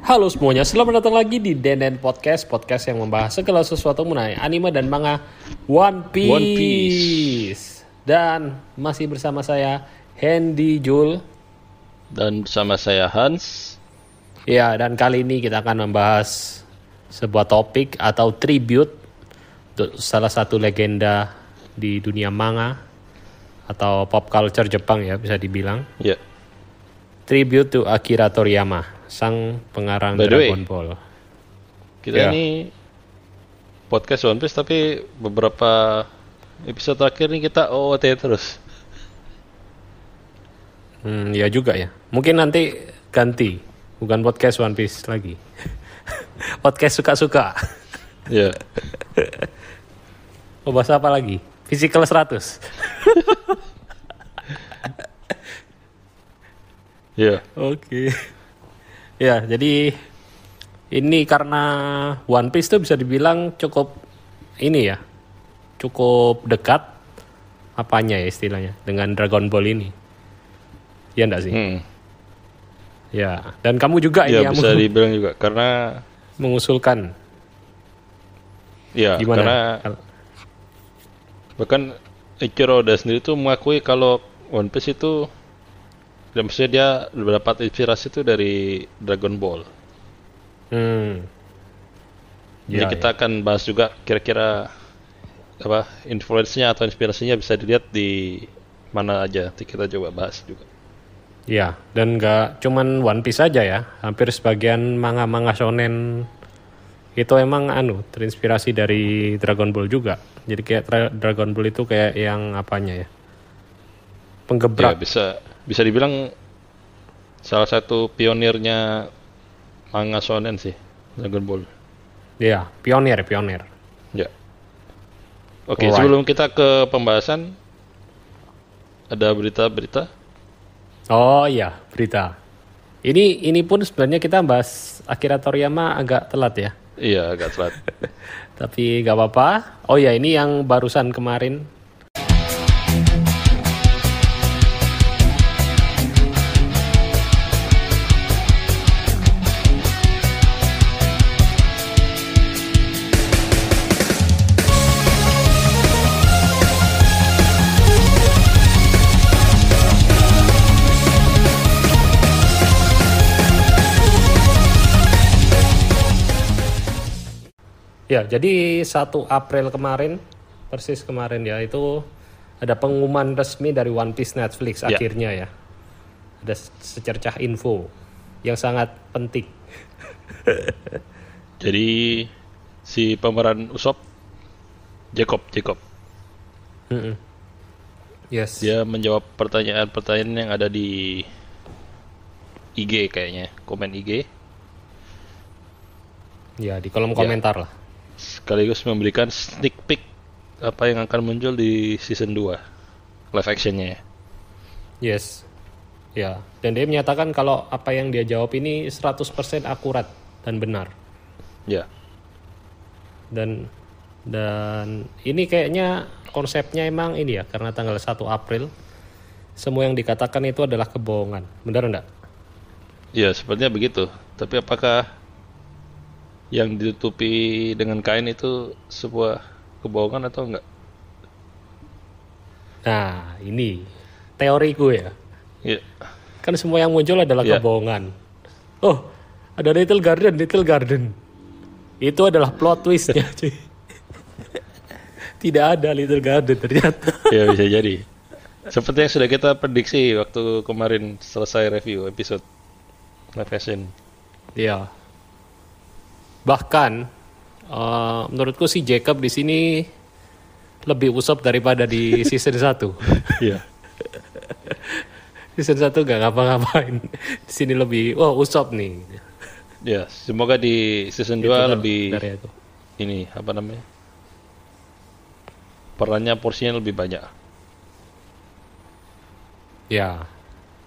Halo semuanya, selamat datang lagi di Denden Podcast yang membahas segala sesuatu mengenai anime dan manga One Piece. Dan masih bersama saya Hendy Jul. Dan bersama saya Hans. Ya, dan kali ini kita akan membahas sebuah topik atau tribute untuk salah satu legenda di dunia manga atau pop culture Jepang ya, bisa dibilang. Ya. Tribute to Akira Toriyama, sang pengarang Dragon Ball. Kita ini podcast One Piece, tapi beberapa episode terakhir ini kita OOT terus. Ya juga ya. Mungkin nanti ganti, bukan podcast One Piece lagi. Podcast suka-suka. Ya. Mau bahas apa lagi? Physical 100. Ya. Oke. Ya, jadi ini karena One Piece tuh bisa dibilang cukup ini ya, cukup dekat apanya ya istilahnya dengan Dragon Ball ini. Ya enggak sih? Ya, dan kamu juga Ya, ini yang bisa dibilang juga karena mengusulkan. ya, Gimana? karena bahkan Ichiro Oda sendiri tuh mengakui kalau One Piece itu, dan maksudnya dia mendapat inspirasi itu dari Dragon Ball. Jadi kita akan bahas juga kira-kira apa influence-nya atau inspirasinya bisa dilihat di mana aja. Nanti kita coba bahas juga. Ya, dan nggak cuman One Piece aja ya. Hampir sebagian manga-manga shonen itu emang terinspirasi dari Dragon Ball juga. Jadi kayak Dragon Ball itu kayak yang apanya ya? Penggebrak. Ya, bisa dibilang salah satu pionirnya manga shonen sih, Dragon Ball. Ya, pionir. Ya. Oke, sebelum kita ke pembahasan, ada berita-berita. Oh iya, berita. Ini pun sebenarnya kita bahas Akira Toriyama agak telat ya. Iya, agak telat. Tapi gak apa-apa. Oh ya, ini yang barusan kemarin. Ya, jadi 1 April kemarin, persis kemarin ya, itu ada pengumuman resmi dari One Piece Netflix akhirnya ya. Ada secercah info yang sangat penting. Jadi si pemeran Usopp, Jacob. Yes. Dia menjawab pertanyaan-pertanyaan yang ada di IG kayaknya, komen IG. Ya, di kolom komentar lah. Sekaligus memberikan sneak peek apa yang akan muncul di season 2 live actionnya ya. Yes. Ya, dan dia menyatakan kalau apa yang dia jawab ini 100% akurat dan benar. Ya. Dan ini kayaknya konsepnya emang ini ya, karena tanggal 1 April semua yang dikatakan itu adalah kebohongan. Benar enggak? Ya, sepertinya begitu. Tapi apakah yang ditutupi dengan kain itu sebuah kebohongan atau enggak? Nah, ini teoriku ya. Ya. Kan semua yang muncul adalah kebohongan. Oh, ada Little Garden. Itu adalah plot twistnya, cuy. Tidak ada Little Garden ternyata. Ya, bisa jadi. Seperti yang sudah kita prediksi waktu kemarin selesai review episode live action. Iya. Bahkan menurutku si Jacob di sini lebih Usopp daripada di season 1. Iya. Season 1 gak ngapa-ngapain. Di sini lebih Usopp nih. Ya, semoga di season 2 lebih itu. Ini apa namanya? Perannya porsinya lebih banyak. Ya.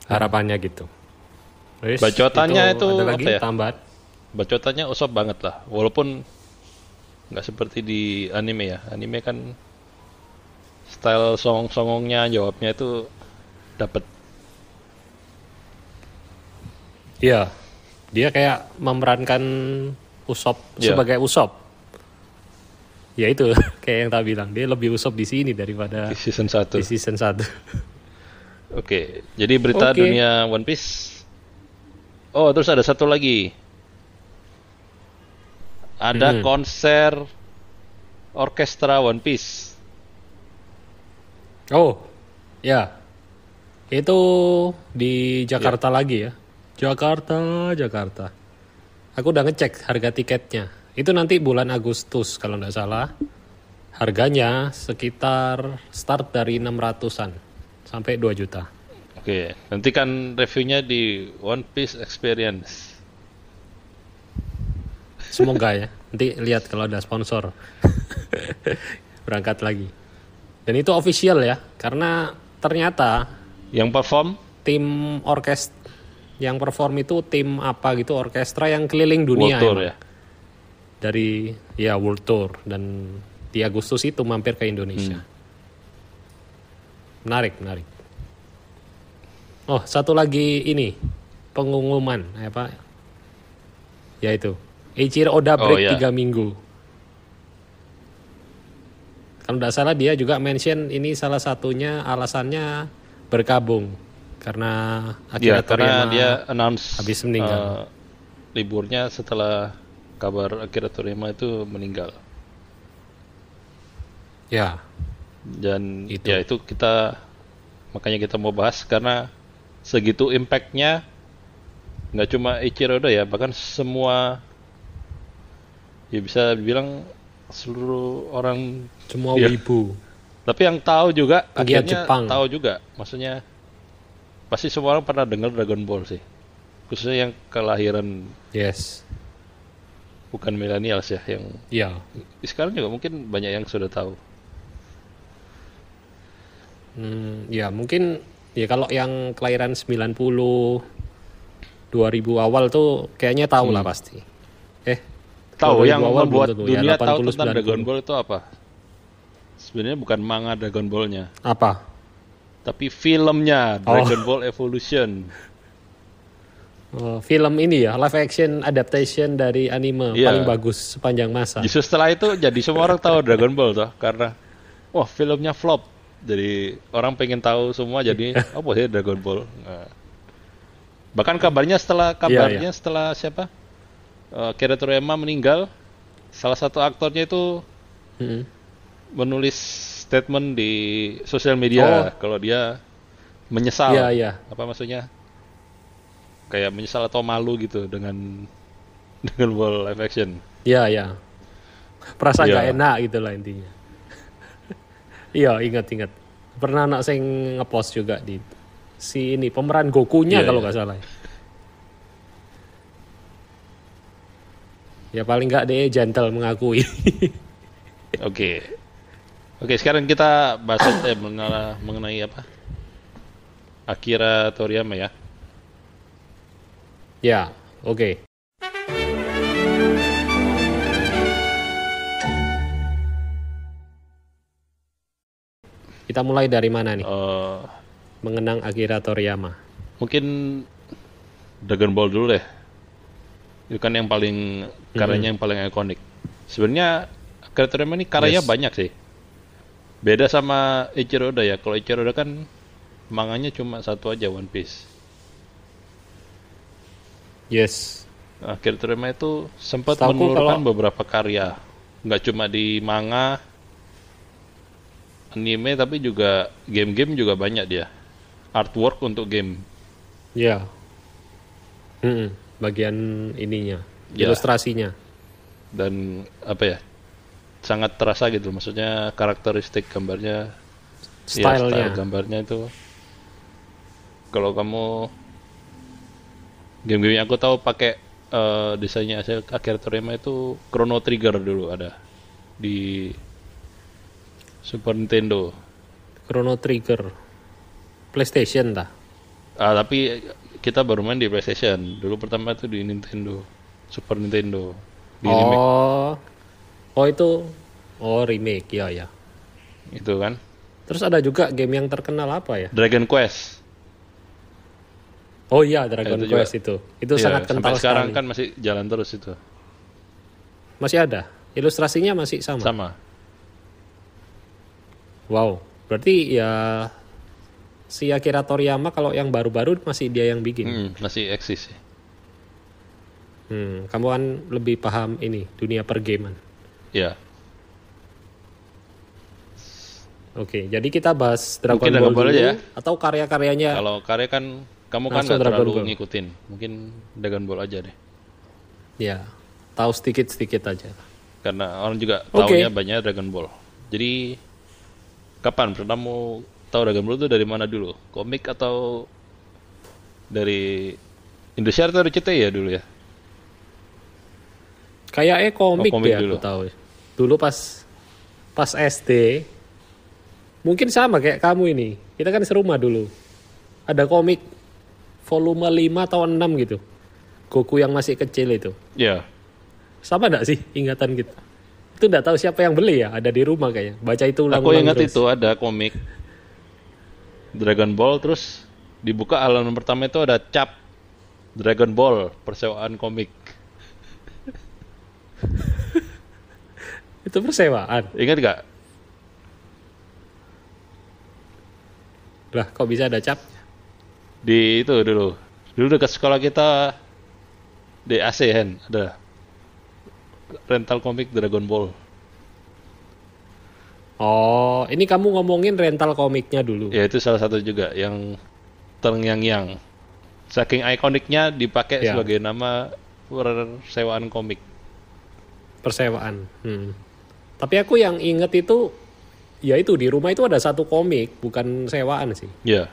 Harapannya gitu. Terus, Bacotannya itu ada lagi apa ya? tambahan. Bacotannya Usopp banget lah, walaupun nggak seperti di anime ya. Anime kan style songong-songongnya jawabnya itu dapat. Iya. Dia kayak memerankan Usopp Iya. sebagai Usopp. Ya itu kayak yang tak bilang, dia lebih Usopp di sini daripada Di season 1. di season 1. Oke, jadi berita Oke. dunia One Piece. Oh, terus ada satu lagi. Ada konser orkestra One Piece. Oh, ya. Itu di Jakarta lagi ya. Jakarta. Aku udah ngecek harga tiketnya. Itu nanti bulan Agustus kalau nggak salah. Harganya sekitar start dari 600-an sampai 2 juta. Oke, nanti kan reviewnya di One Piece Experience. Semoga ya. Nanti lihat kalau ada sponsor. Berangkat lagi. Dan itu official ya. Karena ternyata Yang perform? tim orkestra yang perform itu tim apa gitu, orkestra yang keliling dunia World Tour emang. ya. Dari ya World Tour, dan di Agustus itu mampir ke Indonesia. Menarik. Oh, satu lagi ini pengumuman apa? Yaitu Eiichiro Oda Oh, break iya. 3 minggu. Kalau tidak salah dia juga mention ini salah satunya alasannya berkabung karena Ya, Akira karena Toriyama dia announce habis meninggal. liburnya setelah kabar Akira Toriyama itu meninggal. Ya, Dan Itu. ya itu makanya kita mau bahas karena segitu impactnya nggak cuma Eiichiro Oda ya, bahkan semua ya bisa dibilang seluruh orang, semua Iya. wibu. tapi yang tahu juga Pegiat akhirnya Jepang. tahu juga, maksudnya pasti semua orang pernah dengar Dragon Ball sih, khususnya yang kelahiran Yes. bukan millennials ya, yang Ya. sekarang juga mungkin banyak yang sudah tahu. Ya mungkin ya kalau yang kelahiran 90 2000 awal tuh kayaknya tahu lah pasti. Tahu 2000 yang awal belum membuat tentu, ya, dunia tahu 80, tentang Dragon 90. Ball itu apa? Sebenarnya bukan manga Dragon Ball-nya, Apa? tapi filmnya Dragon Ball Evolution. Film ini ya, live action adaptation dari anime Iya. paling bagus sepanjang masa. Justru setelah itu jadi semua orang tahu Dragon Ball toh, karena wah filmnya flop. Jadi orang pengen tahu semua, jadi apa sih Dragon Ball? Nah. Bahkan kabarnya setelah siapa? Akira Toriyama meninggal, salah satu aktornya itu Mm-mm. menulis statement di sosial media kalau dia menyesal. Iya. Apa maksudnya? Kayak menyesal atau malu gitu dengan Dragon Ball live action. Iya. Perasaan Iya. gak enak gitu lah intinya. Iya, ingat. Pernah anak saya ngepost juga di si ini pemeran Gokunya Iya, kalau iya. nggak salah. Ya paling nggak dia gentle mengakui. Oke. Oke, sekarang kita bahas mengenai apa? Akira Toriyama ya. Ya, oke. Kita mulai dari mana nih? Eh, Mengenang Akira Toriyama. mungkin Dragon Ball dulu deh. Itu kan yang paling karyanya yang paling ikonik. Sebenarnya Akira Toriyama ini karyanya Yes. banyak sih. Beda sama Eiichiro Oda ya. Kalau Eiichiro Oda kan manganya cuma satu aja, One Piece. Yes. Akira Toriyama itu sempat Setahuku menelurkan kalau- beberapa karya. Nggak cuma di manga, anime, tapi juga game-game juga banyak dia. Artwork untuk game. Ya. Bagian ininya, Ya. ilustrasinya. Dan apa ya, sangat terasa gitu. Maksudnya karakteristik gambarnya, ya, Stylenya. style gambarnya itu. Kalau kamu game-game yang aku tahu pakai desainnya Akira Toriyama itu Chrono Trigger dulu ada di Super Nintendo. Chrono Trigger. PlayStation dah. Tapi kita baru main di PlayStation. Dulu pertama itu di Nintendo, Super Nintendo. Di remake Oh itu. Oh remake, ya. itu kan. Terus ada juga game yang terkenal apa ya? Dragon Quest. Oh iya, Dragon Itu Quest itu Iya, sangat kental sampai sekarang sekali. kan masih jalan terus itu. Masih ada, ilustrasinya masih sama. Sama. Wow, berarti ya si Akira Toriyama kalau yang baru-baru masih dia yang bikin. Masih eksis sih. Kamu kan lebih paham ini dunia pergaman. Ya. Oke, jadi kita bahas Dragon Mungkin Ball Dragon Ball dulu aja ya. Atau karya-karyanya. Kalau karya kan kamu kan Langsung nggak Dragon terlalu Ball. ngikutin. Mungkin Dragon Ball aja deh. Ya, tahu sedikit-sedikit aja. Karena orang juga Oke. taunya banyak Dragon Ball. Jadi kapan pertama tahu Dragon Ball itu dari mana dulu? Komik atau dari Indosiar atau RCTI ya dulu ya? Kayaknya komik, komik deh dulu. aku tahu. Dulu pas SD, mungkin sama kayak kamu ini. Kita kan serumah dulu. Ada komik volume 5 atau 6 gitu. Goku yang masih kecil itu. Ya. Sama enggak sih ingatan kita? Itu enggak tahu siapa yang beli ya, ada di rumah kayaknya. Baca itu Aku ulang-ulang ingat terus. itu ada komik Dragon Ball, terus dibuka halaman pertama itu ada cap Dragon Ball persewaan komik. Itu persewaan. Ingat gak? Lah, kok bisa ada cap? Di itu dulu dekat sekolah kita di ASEAN ada rental komik Dragon Ball. Oh, ini kamu ngomongin rental komiknya dulu. Ya itu salah satu juga yang terngiang-ngiang. Saking ikoniknya dipakai Ya. sebagai nama persewaan komik. Persewaan. Tapi aku yang inget itu, ya itu di rumah itu ada satu komik, bukan sewaan sih. Ya,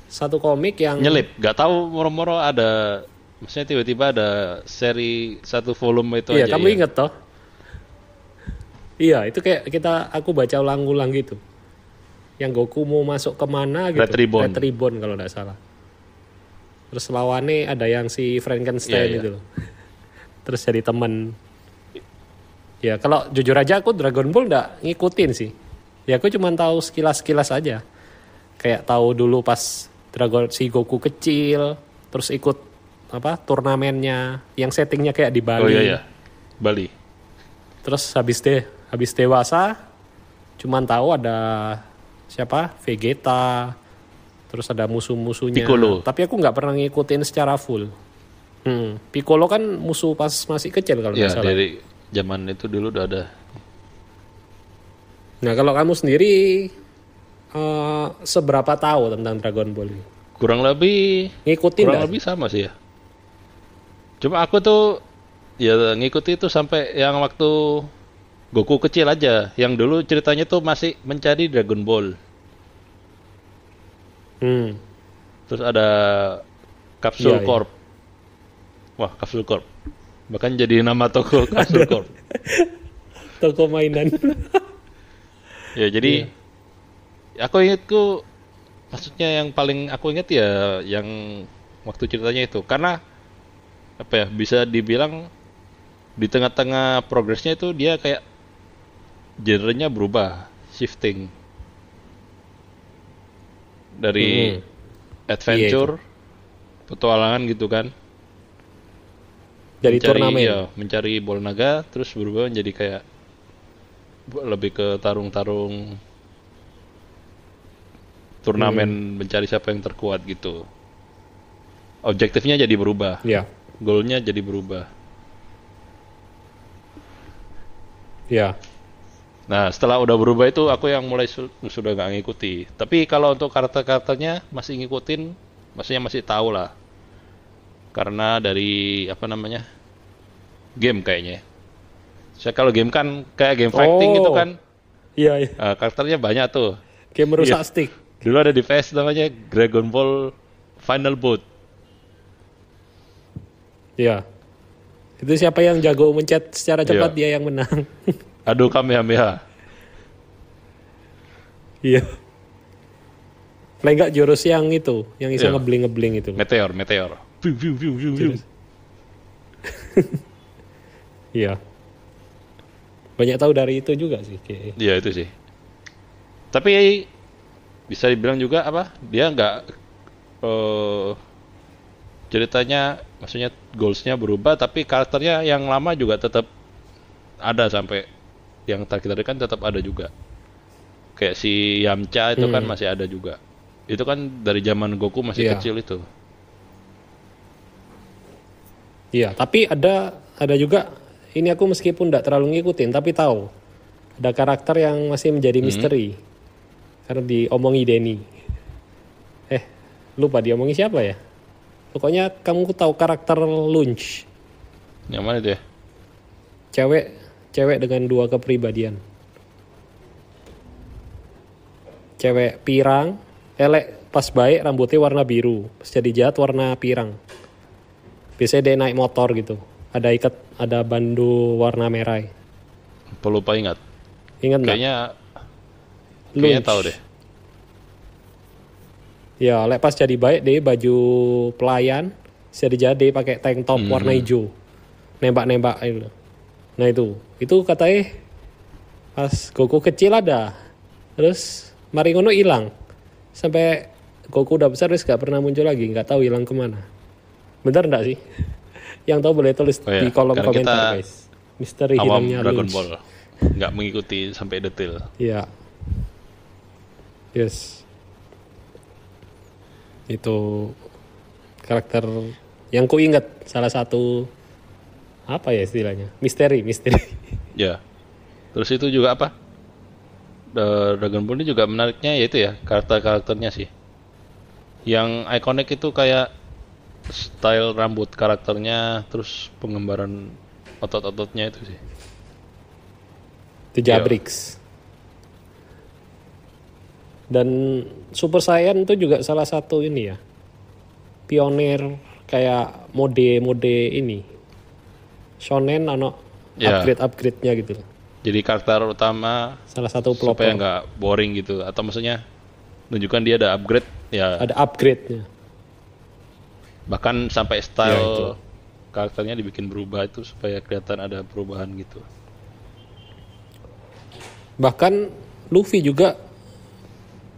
Satu komik yang nyelip. Gak tahu moro-moro ada, maksudnya tiba-tiba ada seri satu volume itu iya, aja. kamu ya. inget toh? Iya, itu kayak aku baca ulang-ulang gitu. Yang Goku mau masuk kemana gitu. Red Ribbon. Red Ribbon kalau nggak salah. Terus lawannya ada yang si Frankenstein Iya, iya. itu loh. Terus jadi teman. Ya kalau jujur aja aku Dragon Ball nggak ngikutin sih. Ya aku cuma tahu sekilas-sekilas aja. Kayak tahu dulu pas si Goku kecil, terus ikut turnamennya yang settingnya kayak di Bali. Oh iya ya, Bali. Terus habis dewasa cuman tahu ada siapa? Vegeta. Terus ada musuh-musuhnya. Piccolo. Tapi aku nggak pernah ngikutin secara full. Piccolo kan musuh pas masih kecil kalau Ya nggak salah. dari zaman itu dulu udah ada. Nah kalau kamu sendiri seberapa tahu tentang Dragon Ball ini? Kurang lebih Ngikutin kurang nggak? lebih sama sih ya. Cuma aku tuh ya ngikuti itu sampai yang waktu Goku kecil aja. Yang dulu ceritanya tuh masih mencari Dragon Ball. Terus ada Capsule Iya, iya. Corp. Wah, Capsule Corp. Bahkan jadi nama toko Capsule Corp. Toko mainan. Ya, jadi aku ingatku maksudnya yang paling aku ingat ya yang waktu ceritanya itu. Karena apa ya, bisa dibilang di tengah-tengah progresnya itu dia kayak genrenya berubah, shifting dari adventure, petualangan gitu kan. Jadi turnamen. Iya, mencari bola naga, terus berubah menjadi kayak lebih ke tarung-tarung turnamen mencari siapa yang terkuat gitu. Objektifnya jadi berubah, Iya. goalnya jadi berubah. Iya. Nah, setelah udah berubah itu aku yang mulai sudah nggak ngikuti. Tapi kalau untuk karakter-karakternya masih ngikutin, maksudnya masih tahu lah. Karena dari apa namanya? Game kayaknya. Saya kalau game kan kayak game fighting gitu kan. Iya, iya. Karakternya banyak tuh. Game merusak Iya. stick. Dulu ada di PS namanya Dragon Ball Final Bout. Iya. Itu siapa yang jago mencet secara cepat Iya. dia yang menang. Aduh Kamehameha. Iya. Paling nggak jurus yang itu, yang bisa Iya. ngebling-ngebling itu. Meteor. Viu, viu, viu, viu, viu. Iya. Banyak tahu dari itu juga sih. Kayaknya. Iya itu sih. Tapi bisa dibilang juga apa? Dia nggak ceritanya, maksudnya goals-nya berubah, tapi karakternya yang lama juga tetap ada sampai yang terakhir kan tetap ada juga. Kayak si Yamcha itu kan masih ada juga. Itu kan dari zaman Goku masih Iya. kecil itu. Iya, tapi ada juga, ini aku meskipun tidak terlalu ngikutin tapi tahu ada karakter yang masih menjadi misteri karena diomongi Denny. Lupa diomongi siapa ya? Pokoknya kamu tahu karakter Lunch, Yang mana itu ya? cewek dengan 2 kepribadian. Cewek pirang, elek pas baik rambutnya warna biru, pas jadi jahat warna pirang. Biasanya dia naik motor gitu. Ada bandu warna merah. Pelupa ingat. Ingat nggak? Kayaknya tahu deh. Ya, lek pas jadi baik dia baju pelayan, jadi jadi pakai tank top warna hijau. Nembak-nembak itu. Nah itu katanya pas Goku kecil ada. Terus mari ngono hilang. Sampai Goku udah besar terus gak pernah muncul lagi, nggak tahu hilang kemana. Bener nggak sih? Yang tahu boleh tulis di kolom karena komentar kita guys. Misteri awam hilangnya Dragon Lunch. Ball, nggak mengikuti sampai detail. Iya. Yes. Itu karakter yang ku ingat, salah satu apa ya istilahnya? Misteri. Ya. Terus itu juga apa? Dragon Ball ini juga menariknya yaitu ya karakternya sih. Yang ikonik itu kayak style rambut karakternya, terus pengembaraan otot-ototnya itu sih. Itu Jabrix. Dan Super Saiyan itu juga salah satu ini ya. Pionir kayak mode ini. Shonen upgrade-upgrade-nya gitu. Jadi karakter utama Salah satu supaya pelopor. nggak boring gitu, atau maksudnya menunjukkan dia ada upgrade ya. Ada upgrade-nya. Bahkan sampai Ya, itu. style karakternya dibikin berubah itu supaya kelihatan ada perubahan gitu. Bahkan Luffy juga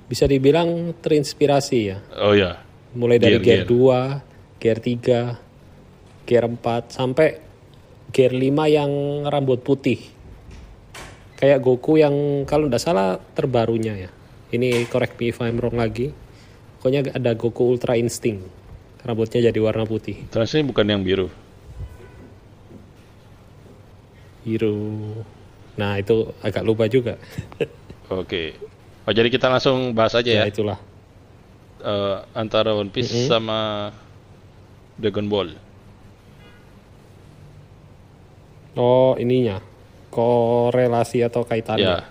bisa dibilang terinspirasi ya. Oh ya, Mulai dari Gear. Gear 2, Gear 3, Gear 4, sampai Gear 5 yang rambut putih. Kayak Goku yang kalau tidak salah terbarunya ya. Ini correct me if I'm wrong lagi. Pokoknya ada Goku Ultra Instinct. Rambutnya jadi warna putih. terus ini bukan yang biru. Biru. Nah itu agak lupa juga. Oke. Oh, jadi kita langsung bahas aja ya. Ya itulah. Antara One Piece sama Dragon Ball. Oh ininya. Korelasi atau kaitannya. Ya,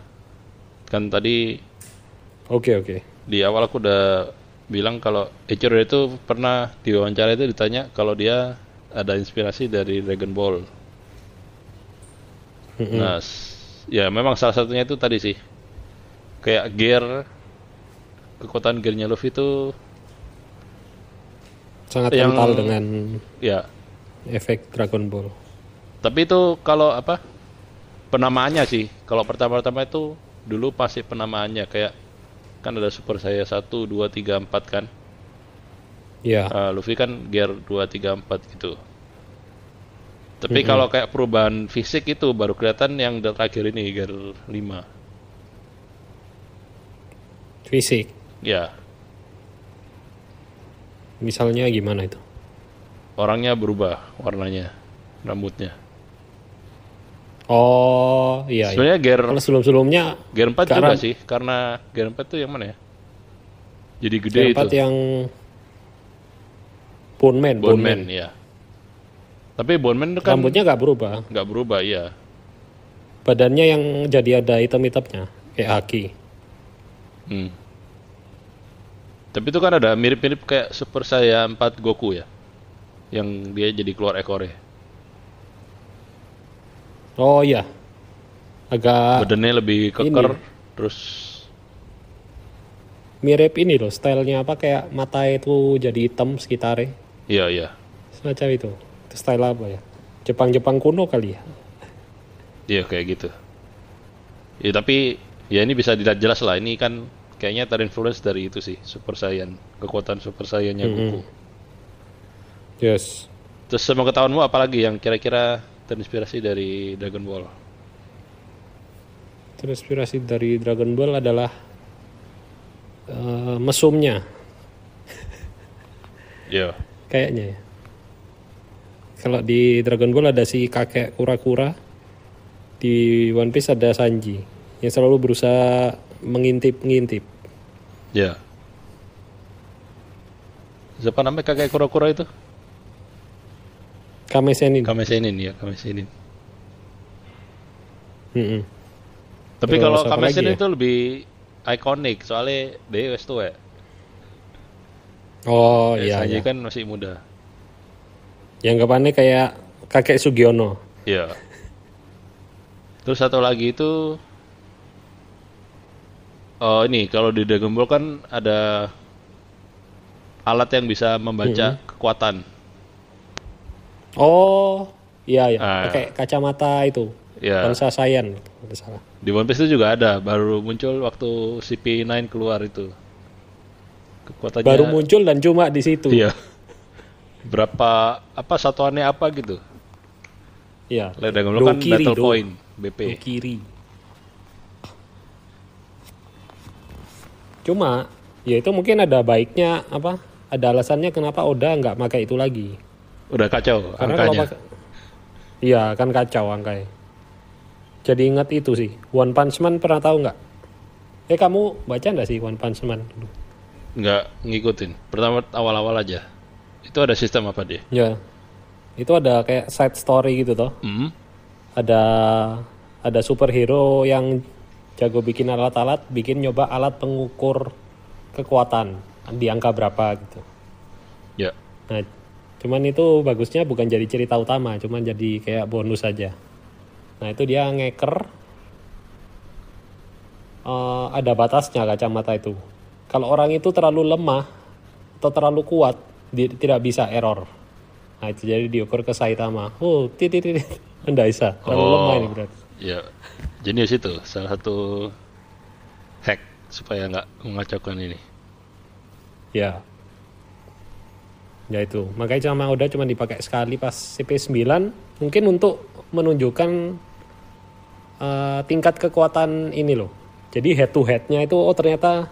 kan tadi Oke. di awal aku udah bilang kalau Eiichiro itu pernah diwawancara itu ditanya kalau dia ada inspirasi dari Dragon Ball. Nah, ya memang salah satunya itu tadi sih. Kayak gear, kekuatan gearnya Luffy itu Sangat Yang- kental dengan ya. efek Dragon Ball. Tapi itu kalau apa? Penamaannya sih. Kalau pertama-tama itu dulu pasti penamaannya kayak kan ada Super Saiyan 1, 2, 3, 4 kan. Ya. Luffy kan gear 2, 3, 4 gitu. Tapi kalau kayak perubahan fisik itu baru kelihatan yang terakhir ini gear 5. Fisik. Ya, Misalnya gimana itu? orangnya berubah warnanya, rambutnya. Oh iya. Sebenarnya Kalau sebelum-sebelumnya gear 4 ke juga arah- sih, karena gear 4 tuh yang mana ya? Jadi gede Gear itu. 4 yang Bone Man. Ya. Tapi Bone Man itu kan Rambutnya nggak berubah. nggak berubah, ya. Badannya yang jadi ada hitam-hitamnya kayak Haki. Hmm. Tapi itu kan ada mirip-mirip kayak Super Saiyan 4 Goku ya. Yang dia jadi keluar ekornya. Oh iya. Agak Badannya lebih keker, ini. terus mirip ini loh, stylenya apa kayak mata itu jadi hitam sekitarnya. iya. Semacam itu. Itu style apa ya? Jepang kuno kali ya. Iya kayak gitu. Ya tapi ya ini bisa dilihat jelas lah, ini kan kayaknya terinfluence dari itu sih, Super Saiyan, kekuatan Super Saiyan-nya Goku. Yes. Terus sepengetahuanmu apa lagi yang kira-kira terinspirasi dari Dragon Ball? Terinspirasi dari Dragon Ball adalah mesumnya, Iya. kayaknya ya. Kalau di Dragon Ball ada si kakek kura-kura, di One Piece ada Sanji yang selalu berusaha mengintip-ngintip. Ya. Siapa namanya kakek kura-kura itu? Kame Sennin. Kame Sennin ya, Kame Sennin. Mm-mm. Tapi Terus kalau apa Kame lagi Sennin ya? itu lebih ikonik soalnya dia wis tua. Oh iya, Sanji iya. kan masih muda. Yang anggapannya kayak kakek Sugiono. Iya. Terus satu lagi itu ini kalau di Dragon Ball kan ada alat yang bisa membaca kekuatan. Oh iya, iya. Ah. Pakai kacamata itu. Ya. Bansa Saiyan. Kalau salah. Di One Piece itu juga ada, baru muncul waktu CP9 keluar itu. Kekuatannya Baru muncul dan cuma di situ. Iya. Berapa apa satuannya apa gitu. Iya. Lihat Dragon Ball kan Dokiri, Battle Point BP. Kiri. Cuma ya itu mungkin ada baiknya apa? Ada alasannya kenapa Oda nggak pakai itu lagi. Udah kacau Karena kalau angkanya. iya kan kacau angkanya. Jadi ingat itu sih. One Punch Man pernah tahu nggak? Kamu baca nggak sih One Punch Man dulu? Nggak ngikutin. Pertama awal-awal aja. Itu ada sistem apa dia? Ya. Itu ada kayak side story gitu toh. Hmm? Ada superhero yang jago bikin alat-alat, bikin nyoba alat pengukur kekuatan di angka berapa gitu. Ya. Nah, cuman itu bagusnya bukan jadi cerita utama, cuman jadi kayak bonus aja. Nah, itu dia ngeker ada batasnya kacamata itu. Kalau orang itu terlalu lemah atau terlalu kuat, dia tidak bisa error. Nah, itu jadi diukur ke Saitama. Oh, titit, anda bisa. Terlalu lemah ini berarti. Ya. Jenius itu salah satu hack supaya nggak mengacaukan ini. Ya. Ya itu. Makanya sama Oda cuma dipakai sekali pas CP9. Mungkin untuk menunjukkan tingkat kekuatan ini loh. Jadi head to headnya itu ternyata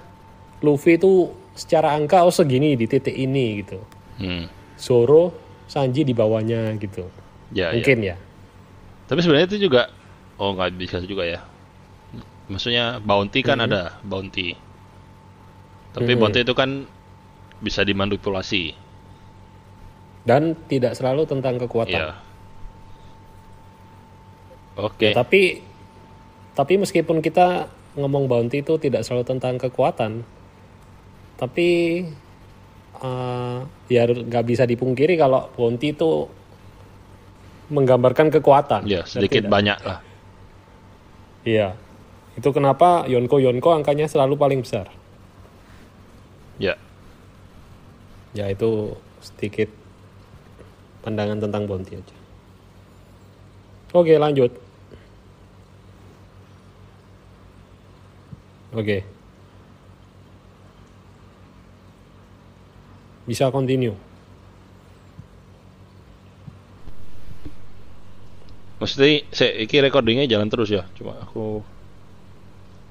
Luffy itu secara angka segini di titik ini gitu. Zoro, Sanji di bawahnya gitu. Ya, Mungkin ya. ya. Tapi sebenarnya itu juga nggak bisa juga ya. Maksudnya bounty kan ada bounty. Tapi bounty itu kan bisa dimanipulasi. Dan tidak selalu tentang kekuatan. Iya. Oke. Ya, tapi meskipun kita ngomong bounty itu tidak selalu tentang kekuatan, tapi ya nggak bisa dipungkiri kalau bounty itu menggambarkan kekuatan. Ya, sedikit Tidak? banyak lah. Iya. Itu kenapa Yonko angkanya selalu paling besar. Ya. Ya itu sedikit pandangan tentang bounty aja. Oke, lanjut. Oke. Bisa continue. Mesti iki recordingnya jalan terus ya. Cuma aku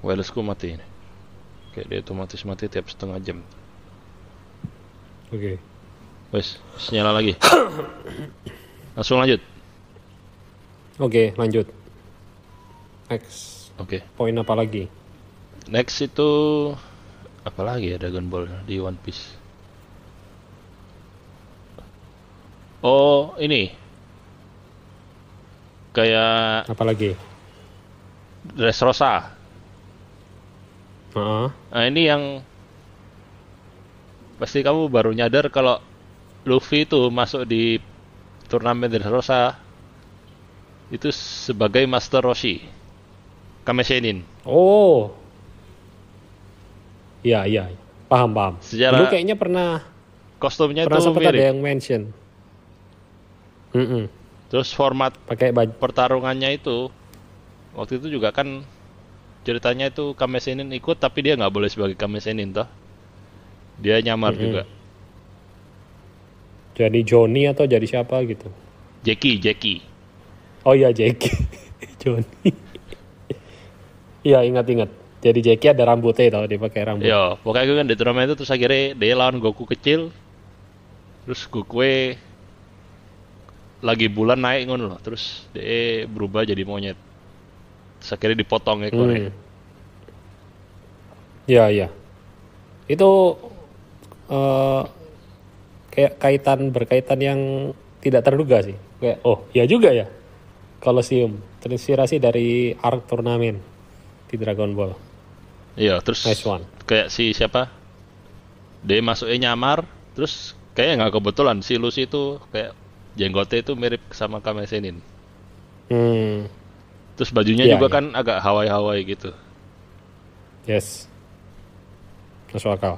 wirelessku mati ini. Kayak dia otomatis mati tiap setengah jam. Oke. Wes, nyala lagi. Langsung lanjut. Oke, lanjut. Next. Oke. Poin apa lagi? Next itu apa lagi ya Dragon Ball di One Piece? Oh, ini. Kayak Apa lagi? Dressrosa. Heeh. Nah, ini yang pasti kamu baru nyadar kalau Luffy itu masuk di turnamen Dressrosa itu sebagai Master Roshi. Kame Sennin. Oh. Iya. Paham. Secara Dulu kayaknya pernah kostumnya itu sempat ada mirip. yang mention. Terus format Pakai baju. pertarungannya itu waktu itu juga kan ceritanya itu Kame Sennin ikut tapi dia nggak boleh sebagai Kame Sennin toh. Dia nyamar juga. Jadi Johnny atau jadi siapa gitu? Jackie. Oh iya Jackie. Johnny. Iya ingat. Jadi Jackie ada rambutnya tau, dia pakai rambut. Yo, pokoknya gue kan di turnamen itu terus akhirnya dia lawan Goku kecil. Terus Goku lagi bulan naik ngono loh. Terus dia berubah jadi monyet. Terus akhirnya dipotong ekornya. Iya. Itu kayak berkaitan yang tidak terduga sih. Kayak ya juga ya. Colosseum terinspirasi dari arc turnamen di Dragon Ball. Iya, terus Nice one. kayak si siapa? Dia masuknya nyamar, terus kayaknya nggak kebetulan si Lucy itu kayak jenggotnya itu mirip sama Kame Sennin. Terus bajunya Iya, juga iya. kan agak Hawaii gitu. Yes. Masuk akal.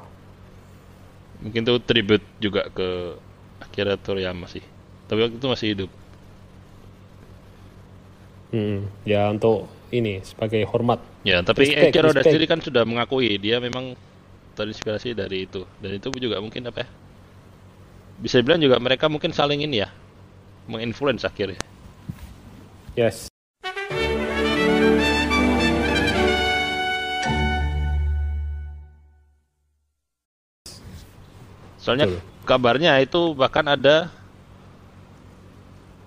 Mungkin itu tribute juga ke Akira Toriyama sih. Tapi waktu itu masih hidup. Ya untuk ini sebagai hormat. Ya, tapi Respect, Akira respect. sendiri kan sudah mengakui dia memang terinspirasi dari itu. Dan itu juga mungkin apa ya? Bisa dibilang juga mereka mungkin saling ini ya, menginfluence akhirnya. Yes. Soalnya Betul. kabarnya itu bahkan ada,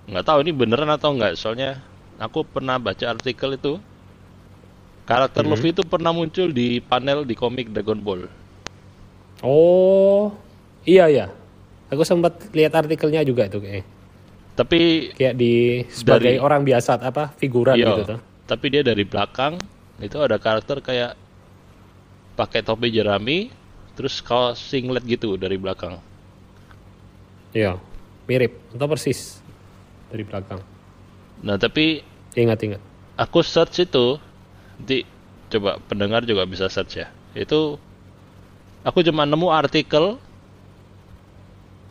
nggak tahu ini beneran atau nggak. Soalnya aku pernah baca artikel itu karakter Luffy itu pernah muncul di panel di komik Dragon Ball. Oh, iya. Aku sempat lihat artikelnya juga itu Tapi kayak di sebagai Dari- orang biasa figuran iya, gitu tuh. tapi dia dari belakang itu ada karakter kayak pakai topi jerami, terus kaos singlet gitu dari belakang. Iya, mirip atau persis dari belakang. Nah tapi Ingat. aku search itu, nanti coba pendengar juga bisa search ya. Itu aku cuma nemu artikel.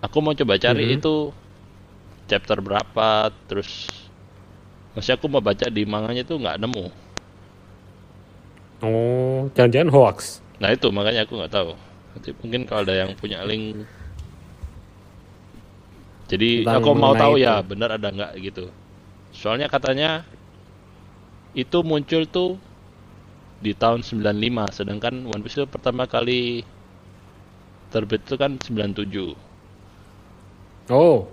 Aku mau coba cari itu chapter berapa, terus masih aku mau baca di manganya itu nggak nemu. Oh, jangan-jangan hoax. Nah itu makanya aku nggak tahu. Nanti mungkin kalau ada yang punya link. Jadi Tentang aku mau mengenai tahu itu. ya benar ada nggak gitu. Soalnya katanya itu muncul tuh di tahun 95, sedangkan One Piece itu pertama kali terbit itu kan 97. Oh,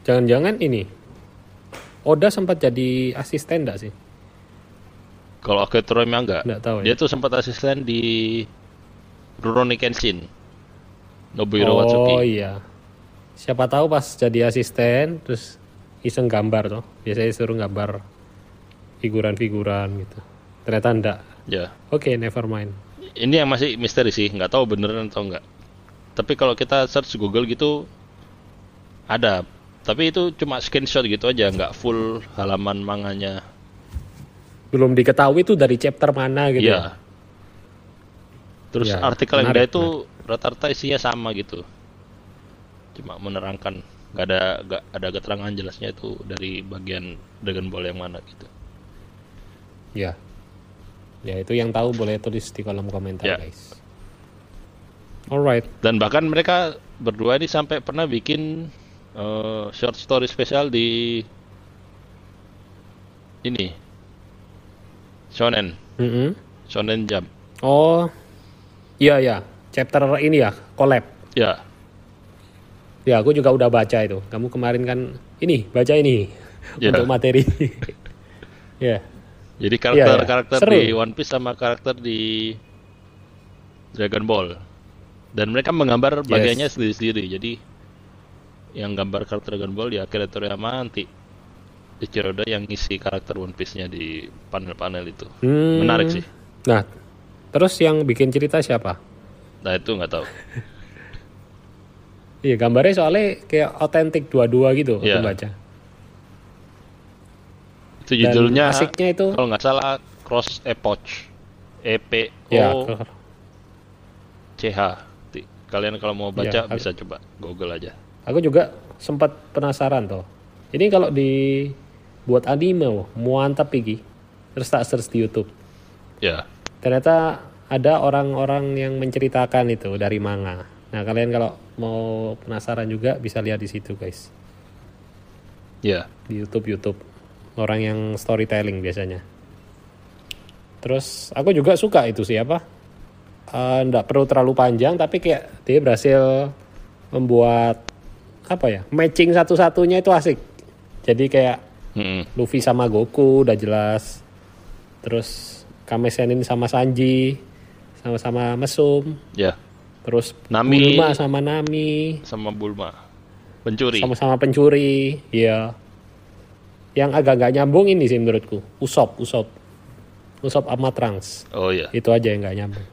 jangan-jangan ini Oda sempat jadi asisten enggak sih? Kalau Akira Toriyama enggak. Nggak tahu ya. Dia tuh sempat asisten di Rurouni Kenshin. Nobuhiro Watsuki. Oh iya. Siapa tahu pas jadi asisten terus iseng gambar tuh. Biasanya suruh gambar figuran-figuran gitu. Ternyata enggak. Ya. Oke, never mind. Ini yang masih misteri sih, nggak tahu beneran atau enggak. Tapi kalau kita search Google gitu ada. Tapi itu cuma screenshot gitu aja, nggak full halaman manganya. Belum diketahui tuh dari chapter mana gitu. Iya. Terus Ya, artikel yang menarik, ada itu rata-rata isinya sama gitu. Cuma menerangkan, nggak ada keterangan jelasnya itu dari bagian Dragon Ball yang mana gitu. Ya. Ya itu yang tahu boleh tulis di kolom komentar Ya. guys. Alright. Dan bahkan mereka berdua ini sampai pernah bikin short story spesial di ini Shonen Jump. Oh, iya. Chapter ini ya, collab. Ya, Ya, aku juga udah baca itu. Kamu kemarin kan baca ini Ya. untuk materi. Ya, jadi karakter Seru. di One Piece sama karakter di Dragon Ball. Dan mereka menggambar bagiannya sendiri-sendiri. Jadi yang gambar karakter Dragon Ball ya Akira Toriyama, nanti Ichiro Oda yang ngisi karakter One Piece-nya di panel-panel itu. Menarik sih. Nah, terus yang bikin cerita siapa? Nah itu nggak tahu. Iya, gambarnya soalnya kayak otentik dua-dua gitu Iya. aku baca. Itu judulnya asiknya itu kalau nggak salah Cross Epoch. ya, EPOCH. Kalian kalau mau baca Ya, bisa coba Google aja. aku juga sempat penasaran tuh. Ini kalau dibuat anime, mantap iki. Terus tak search di YouTube. Ya, Ternyata ada orang-orang yang menceritakan itu dari manga. Nah, kalian kalau mau penasaran juga bisa lihat di situ, guys. Ya. Di YouTube. Orang yang storytelling biasanya. Terus aku juga suka itu sih apa? Nggak perlu terlalu panjang, tapi kayak dia berhasil membuat apa ya? Matching satu-satunya itu asik. Jadi kayak Luffy sama Goku udah jelas. Terus Kame Sennin sama Sanji sama-sama mesum. Ya. Terus Nami Bulma sama Nami sama Bulma. Pencuri. sama-sama pencuri. Iya. Yang agak gak nyambung ini sih menurutku. Usopp sama Trunks. Oh iya. Itu aja yang gak nyambung.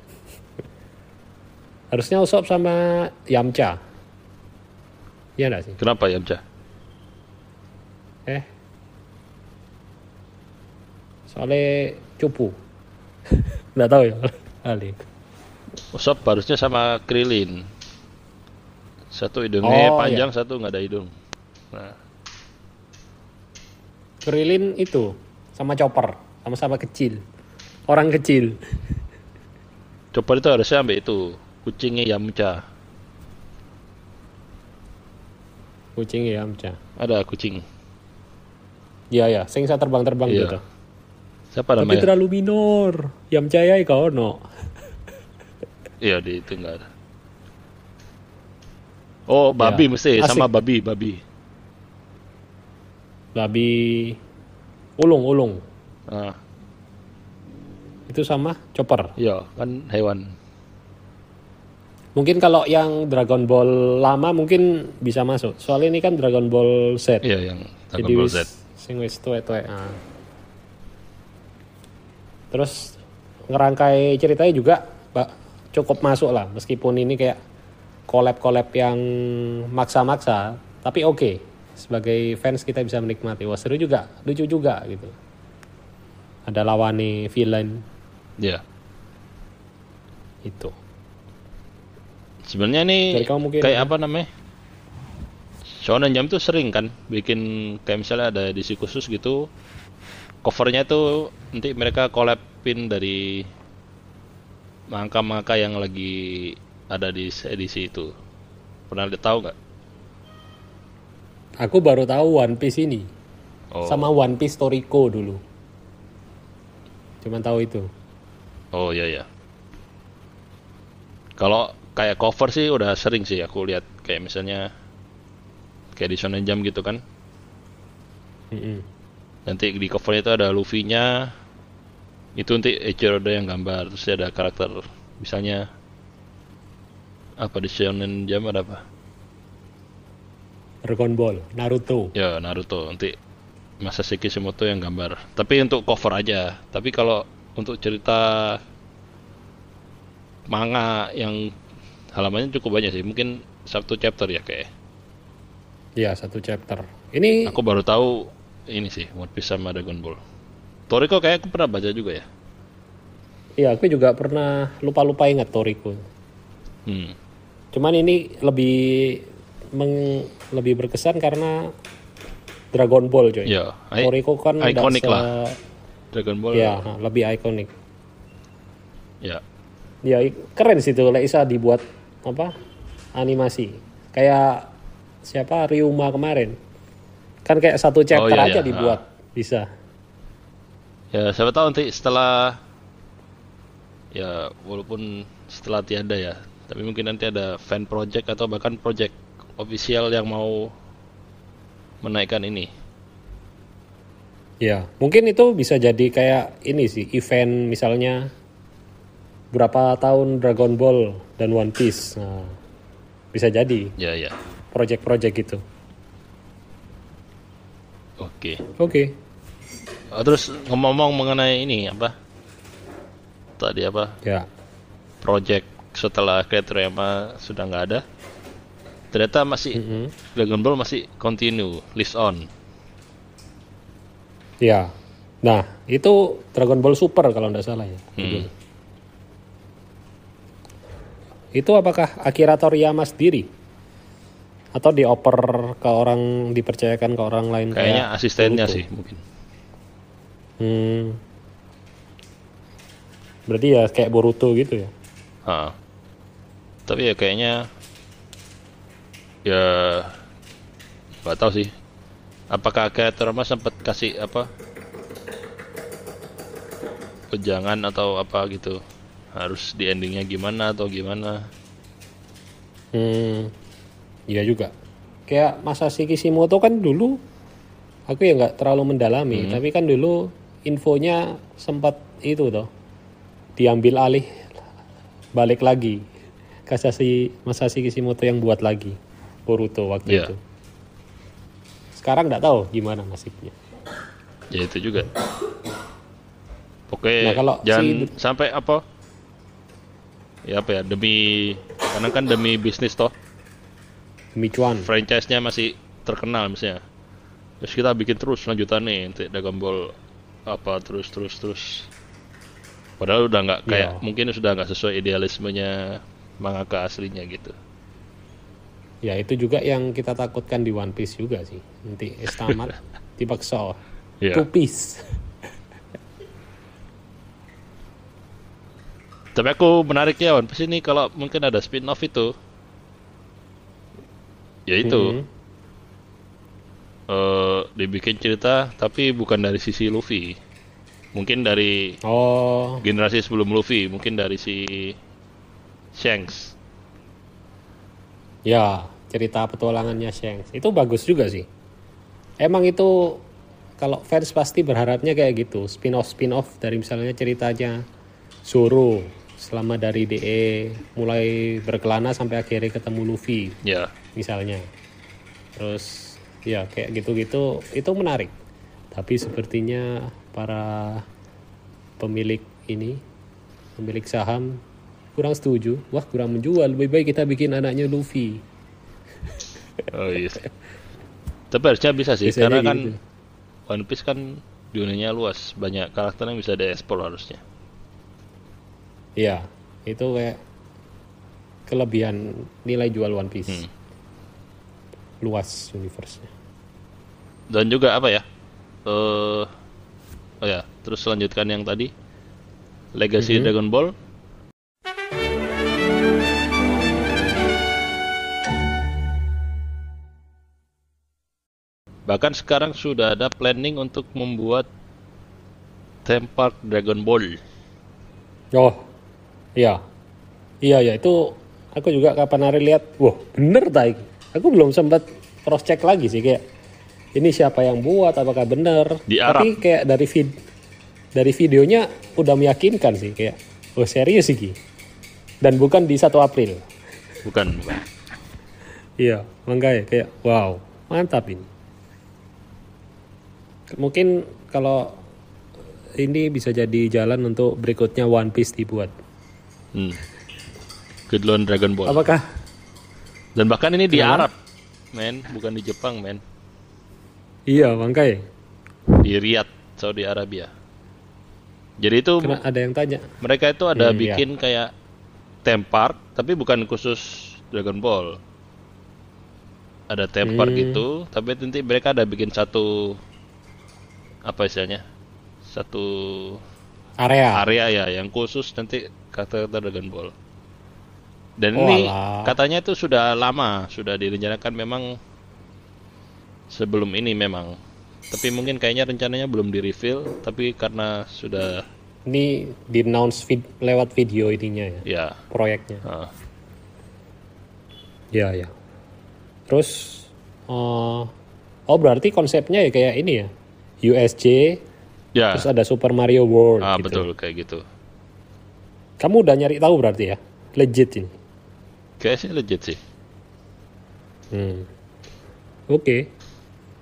Harusnya Usopp sama Yamcha. Iya gak sih? Kenapa Yamcha? Soalnya cupu. Nggak tahu ya. Kali. Usopp harusnya sama Krillin. Satu hidungnya panjang, iya. satu nggak ada hidung. Nah, Krillin itu sama Chopper, sama-sama kecil. Orang kecil. Chopper itu harusnya ambil itu kucingnya Yamcha. Kucing ya Yamcha. Ada kucing. Iya, sing bisa terbang-terbang Iya. gitu. Siapa Tapi namanya? terlalu minor. Yamcha ya kau no. Iya di itu nggak ada. Oh babi Ya, mesti asik. sama babi. Babi ulung. Ah, Itu sama Chopper. iya kan hewan. Mungkin kalau yang Dragon Ball lama mungkin bisa masuk. Soalnya ini kan Dragon Ball Z. Iya yang Dragon Jadi Ball wis Z. sing wis tuwek-tuwek. Terus ngerangkai ceritanya juga cukup masuk lah. Meskipun ini kayak collab yang maksa-maksa, tapi oke. Sebagai fans kita bisa menikmati. Wah seru juga, lucu juga gitu. Ada lawannya villain Iya. itu. Sebenarnya ini Dari kamu mungkin kayak ada? apa namanya? Shonen Jump tuh sering kan bikin kayak misalnya ada edisi khusus gitu. Covernya tuh nanti mereka collabin dari manga-manga yang lagi ada di edisi itu. Pernah tahu nggak? Aku baru tahu One Piece ini. Oh. Sama One Piece Toriko dulu. Cuman tahu itu. Oh iya. Kalau kayak cover sih udah sering sih aku lihat kayak misalnya kayak di Shonen Jump gitu kan. Nanti di covernya itu ada Luffy-nya. Itu nanti Eiichiro Oda yang gambar. Terus ada karakter misalnya apa di Shonen Jump ada apa? Dragon Ball, Naruto. Ya Naruto nanti Masashi Kishimoto yang gambar. Tapi untuk cover aja. Tapi kalau untuk cerita manga yang halamannya cukup banyak sih. Mungkin 1 chapter ya kayak. Ya, 1 chapter. Ini Aku baru tahu ini sih One Piece sama Dragon Ball. Toriko kayak aku pernah baca juga ya. ya aku juga pernah lupa ingat Toriko. Cuman ini lebih berkesan karena Dragon Ball coy. Ya, Toriko kan nggak ikonik lah. Dragon Ball. Ya, lebih ikonik. Ya. Ya keren sih tuh, bisa dibuat apa? Animasi. Kayak siapa Ryuma kemarin. Kan kayak 1 chapter iya, aja iya. dibuat. Bisa. Ya, siapa tahu nanti setelah ya walaupun setelah tiada ya, tapi mungkin nanti ada fan project atau bahkan project official yang mau menaikkan ini. Ya, mungkin itu bisa jadi kayak ini sih, event misalnya berapa tahun Dragon Ball dan One Piece. Nah, bisa jadi Ya. project-project gitu. Oke. Oke. Terus ngomong-ngomong mengenai ini apa? Tadi apa? Ya. Project setelah Toriyama sudah nggak ada. Ternyata masih Dragon Ball masih continue, list on. Ya. Nah, itu Dragon Ball Super kalau nggak salah ya. Itu apakah Akira Toriyama sendiri? Atau dioper ke orang, dipercayakan ke orang lain? Kayaknya kayak asistennya Boruto? sih mungkin. Berarti ya kayak Boruto gitu ya? Tapi ya kayaknya Ya nggak tahu sih. Apakah kayak Torama sempat kasih apa pejangan atau apa gitu? Harus di endingnya gimana atau gimana? Iya juga. Kayak Masashi Kishimoto kan dulu, aku ya nggak terlalu mendalami, tapi kan dulu infonya sempat itu toh, diambil alih, balik lagi. Masashi Kishimoto yang buat lagi Boruto waktu Iya. itu. Sekarang nggak tahu gimana nasibnya. Ya itu juga. Oke, Nah, kalau jangan sampai apa? Ya apa ya, karena kan demi bisnis toh, Demi cuan. franchise-nya masih terkenal misalnya. Terus kita bikin terus lanjutan nih, nanti Dragon Ball apa terus. Padahal udah nggak kayak, Iya. mungkin sudah nggak sesuai idealismenya mangaka aslinya gitu. Ya itu juga yang kita takutkan di One Piece juga sih. Nanti tamat dipaksa Iya. Two Piece. Tapi aku menariknya One Piece ini kalau mungkin ada spin-off itu, yaitu dibikin cerita tapi bukan dari sisi Luffy, mungkin dari Oh, generasi sebelum Luffy, mungkin dari si Shanks. ya cerita petualangannya Shanks. Itu bagus juga sih. Emang itu kalau fans pasti berharapnya kayak gitu. Spin-off dari misalnya ceritanya Zoro selama dari DE mulai berkelana sampai akhirnya ketemu Luffy Ya, misalnya. Terus ya kayak gitu-gitu itu menarik. Tapi sepertinya para pemilik saham kurang setuju. Wah, kurang menjual. Lebih baik kita bikin anaknya Luffy. oh iya. Tapi harusnya bisa sih, Biasanya karena kan gitu. One Piece kan dunianya luas, banyak karakter yang bisa diekspor harusnya. Iya, itu kayak kelebihan nilai jual One Piece. Luas universe-nya. Dan juga apa ya? Oh ya, terus lanjutkan yang tadi, Legacy Dragon Ball. Bahkan sekarang sudah ada planning untuk membuat theme park Dragon Ball. Oh, iya. Iya, itu aku juga kapan hari lihat, wah bener tak ini? Aku belum sempat cross check lagi sih kayak ini siapa yang buat, apakah bener? Di Arab. Tapi kayak dari videonya udah meyakinkan sih kayak, oh serius sih. Dan bukan di 1 April. Bukan. Iya, makanya kayak wow, mantap ini. Mungkin kalau ini bisa jadi jalan untuk berikutnya One Piece dibuat. Keduluan Dragon Ball. Apakah? Dan bahkan ini di Kenapa? Arab, men, bukan di Jepang, men. Iya, makanya. Di Riyadh, Saudi Arabia. Jadi itu Karena ada yang tanya. mereka itu ada Iya. bikin kayak theme park, tapi bukan khusus Dragon Ball. Ada theme park gitu, tapi nanti mereka ada bikin satu, apa istilahnya, satu Area. area ya yang khusus nanti kata-kata Dragon Ball. Dan Oh, ini alah. katanya itu sudah lama, sudah direncanakan memang sebelum ini memang. Tapi mungkin kayaknya rencananya belum di-reveal, tapi karena sudah Ini di-announce lewat video ininya ya, ya, proyeknya. ya, Ya. Terus, oh berarti konsepnya ya kayak ini ya, USJ, ya, terus ada Super Mario World gitu. betul kayak gitu. Kamu udah nyari tahu berarti ya, legit ini. Kayaknya sih legit sih. Oke.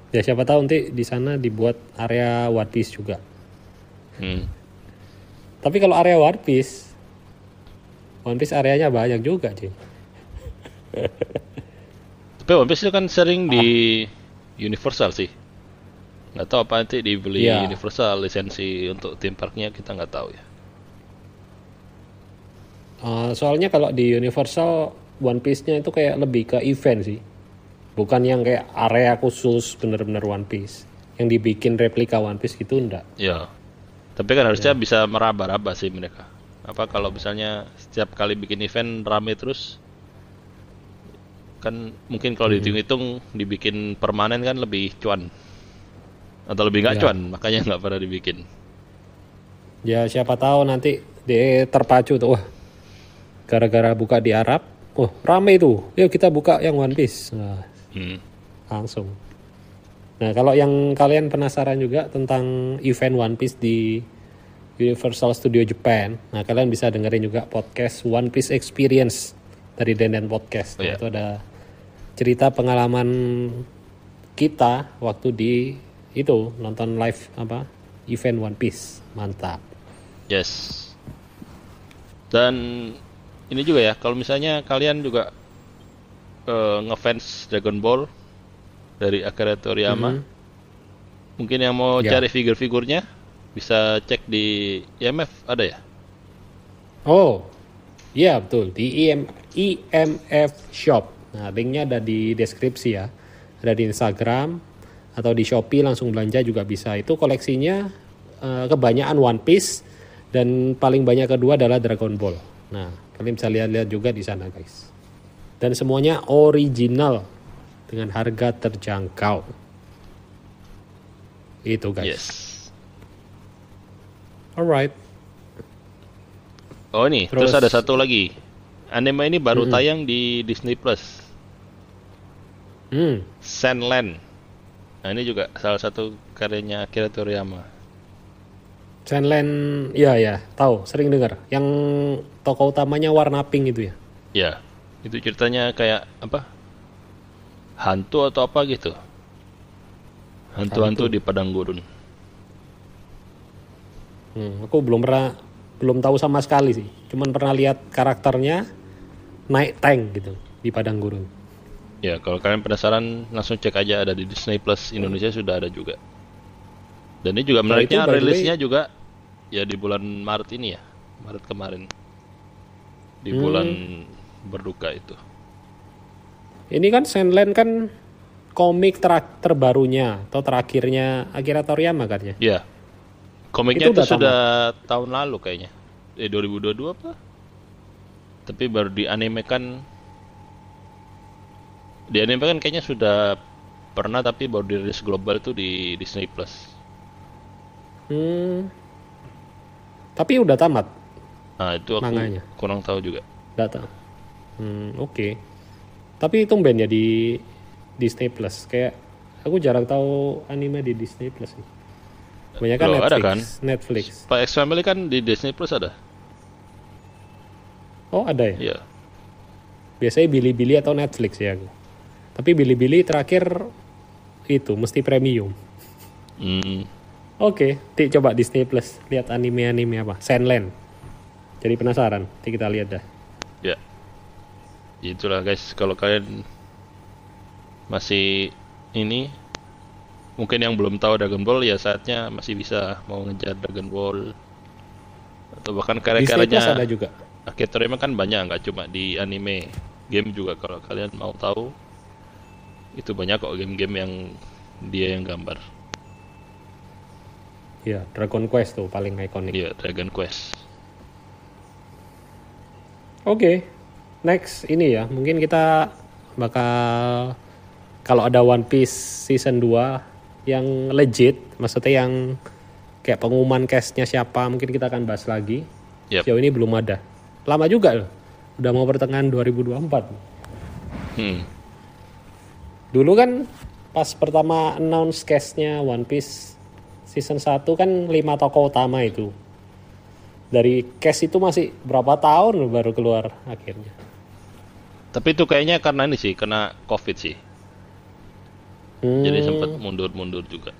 Ya siapa tahu nanti di sana dibuat area One Piece juga. Tapi kalau area One Piece areanya banyak juga sih. Tapi One Piece itu kan sering di Universal sih. Nggak tahu apa nanti dibeli Iya. Universal lisensi untuk theme parknya, kita nggak tahu ya. Soalnya kalau di Universal One Piece-nya itu kayak lebih ke event sih. Bukan yang kayak area khusus bener-bener One Piece. Yang dibikin replika One Piece gitu enggak. Ya. Tapi kan harusnya bisa meraba-raba sih mereka. Apa kalau misalnya setiap kali bikin event rame terus, Kan mungkin kalau dihitung-hitung dibikin permanen kan lebih cuan. Atau lebih nggak Ya. cuan, makanya nggak pernah dibikin. Ya siapa tahu nanti dia terpacu tuh. Wah, gara-gara buka di Arab, oh rame tuh. Yuk kita buka yang One Piece. Nah, Hmm. langsung. Nah, kalau yang kalian penasaran juga tentang event One Piece di Universal Studio Japan, nah kalian bisa dengerin juga podcast One Piece Experience dari Denden Podcast. Oh, Nah, iya. itu ada cerita pengalaman kita waktu di itu nonton live event One Piece. Mantap. Yes. Dan ini juga ya, kalau misalnya kalian juga ngefans Dragon Ball dari Akira Toriyama, mungkin yang mau Ya. cari figur-figurnya bisa cek di IMF, ada ya? Oh, iya betul di IMF Shop. Nah, linknya ada di deskripsi ya. Ada di Instagram atau di Shopee langsung belanja juga bisa. Itu koleksinya kebanyakan One Piece dan paling banyak kedua adalah Dragon Ball. Nah, kalian bisa lihat-lihat juga di sana guys. Dan semuanya original dengan harga terjangkau. Itu guys. Yes. Alright. Oh ini, terus Terus- ada satu lagi. Anime ini baru tayang di Disney Plus. Sandland. Nah ini juga salah satu karyanya Akira Toriyama. Sandland, ya, tahu, sering dengar. Yang tokoh utamanya warna pink itu ya. Ya, itu ceritanya kayak apa? Hantu atau apa gitu. Hantu-hantu di padang gurun. Aku belum tahu sama sekali sih. Cuman pernah lihat karakternya naik tank gitu di padang gurun. Ya, kalau kalian penasaran langsung cek aja, ada di Disney Plus Indonesia sudah ada juga. Dan ini juga menariknya, itu, by the way- rilisnya juga ya di bulan Maret ini ya. Maret kemarin. Di bulan berduka itu. Ini kan Sandland kan komik terbarunya atau terakhirnya Akira Toriyama kan ya. Ya. Komiknya Itu itu udah sudah tahun lalu kayaknya. 2022 apa? Tapi baru dianimekan. Dianimekan kayaknya sudah pernah, tapi baru dirilis global itu di Disney Plus. Tapi udah tamat Nah, itu aku Manganya. kurang tahu juga. data. Oke. Tapi tumben ya di Disney Plus. Kayak aku jarang tahu anime di Disney Plus sih. Banyak kan Loh, Netflix. ada kan? Netflix. Pak X Family kan di Disney Plus ada. Oh ada ya? Iya. Biasanya Bilibili atau Netflix ya aku. Tapi Bilibili terakhir itu mesti premium. Hmm, Oke, coba Disney Plus lihat anime-anime apa? Sandland. Jadi penasaran, nanti kita lihat dah. ya. Itulah guys, kalau kalian masih ini mungkin yang belum tahu Dragon Ball, ya saatnya masih bisa mau ngejar Dragon Ball, atau bahkan Disney Plus karya-karyanya ada juga. Akira Toriyama kan banyak, nggak cuma di anime, game juga. Kalau kalian mau tahu, itu banyak kok game-game yang dia yang gambar. Ya, Dragon Quest tuh paling ikonik. Iya, Dragon Quest. Oke, next ini ya, mungkin kita bakal kalau ada One Piece season 2 yang legit, maksudnya yang kayak pengumuman cast-nya siapa, mungkin kita akan bahas lagi. Yep. Sejauh ini belum ada. Lama juga loh. Udah mau pertengahan 2024. Hmm. Dulu kan pas pertama announce cast-nya One Piece season 1 kan 5 tokoh utama itu. Dari cast itu masih berapa tahun loh baru keluar akhirnya. Tapi itu kayaknya karena ini sih, kena COVID sih. Jadi sempat mundur-mundur juga.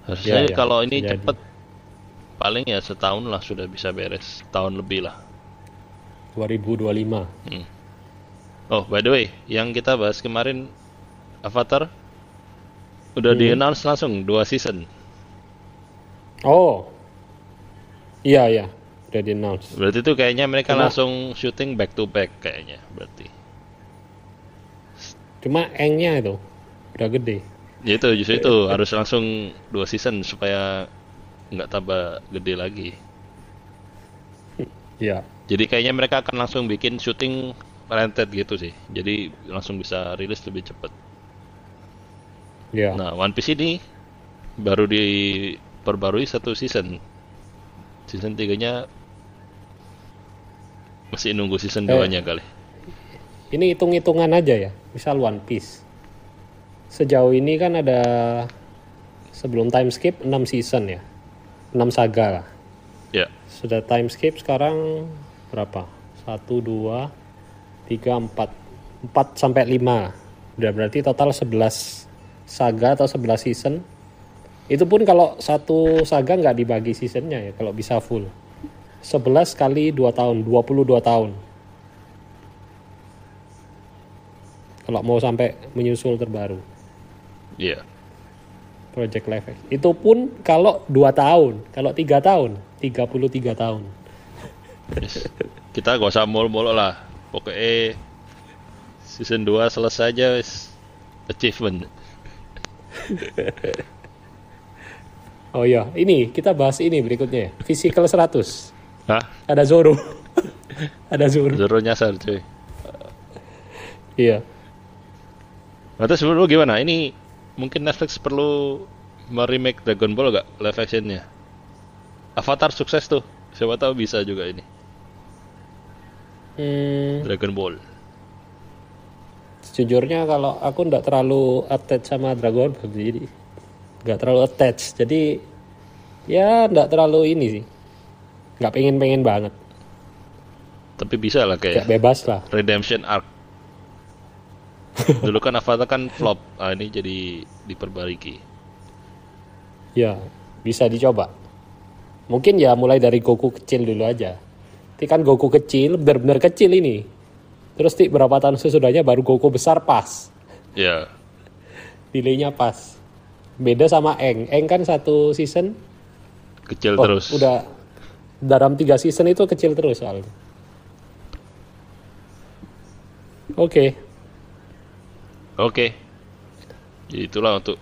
Harusnya Ya, ya, kalau ini bisa jadi. cepet, paling ya setahun lah sudah bisa beres, tahun lebih lah. 2025. Oh, by the way, yang kita bahas kemarin Avatar udah di-announce langsung 2 season. Oh. Iya. Udah di-announce. Berarti itu kayaknya mereka Cuma- langsung syuting back to back kayaknya, berarti. Cuma eng-nya itu udah gede. Ya itu justru itu harus langsung 2 season supaya nggak tambah gede lagi. Iya. Jadi kayaknya mereka akan langsung bikin syuting rented gitu sih. Jadi langsung bisa rilis lebih cepat. Ya. Nah, One Piece ini baru diperbarui satu season. Season 3-nya masih nunggu season 2-nya kali. Ini hitung-hitungan aja ya. Misal One Piece. Sejauh ini kan ada sebelum time skip 6 season ya. 6 saga lah. Ya. Sudah time skip sekarang berapa? 1, 2, 3, 4. 4 sampai 5. Udah berarti total 11 saga atau 11 season. Itu pun kalau satu saga nggak dibagi seasonnya ya, kalau bisa full. 11 kali 2 tahun, 22 tahun. Kalau mau sampai menyusul terbaru. Iya. Project Live Action. Itu pun kalau 2 tahun, kalau 3 tahun, 33 tahun. Yes. Kita gak usah mul-mul lah. Pokoknya season 2 selesai aja achievement. Oh iya, ini kita bahas ini berikutnya ya. Physical 100. Hah? Ada Zoro. Ada Zoro. Zoro nyasar cuy. Iya. Nah, terus menurut lu gimana? Ini mungkin Netflix perlu meremake Dragon Ball gak live actionnya? Avatar sukses tuh. Siapa tahu bisa juga ini. Dragon Ball. Sejujurnya kalau aku nggak terlalu attach sama Dragon Ball, jadi nggak terlalu attach. Jadi ya nggak terlalu ini sih. Nggak pengen banget. Tapi bisa lah kayak bebas lah. Redemption Arc. Dulu kan Avatar kan flop. Ah, ini jadi diperbaiki. Ya, bisa dicoba. Mungkin ya mulai dari Goku kecil dulu aja. Tapi kan Goku kecil, benar-benar kecil ini. Terus berapa tahun sesudahnya baru Goku besar pas. Ya. Delaynya pas. Beda sama Aang. Aang kan satu season Kecil terus. Udah dalam 3 season itu kecil terus soalnya. Oke. Jadi itulah untuk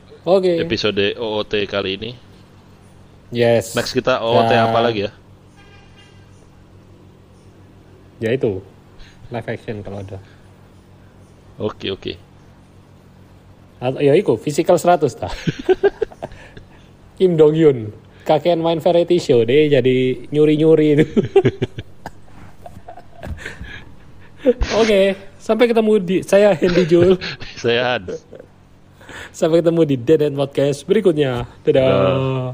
episode OOT kali ini. Yes. Next kita OOT apa lagi ya? Ya itu. Live action kalau ada. Oke. Ya itu, physical 100 ta. Kim Dong Hyun. Kakek main variety show deh jadi nyuri-nyuri itu. Oke, sampai ketemu di saya Hendy Jul. Saya Hans. Sampai ketemu di Dead End Podcast berikutnya. Dadah.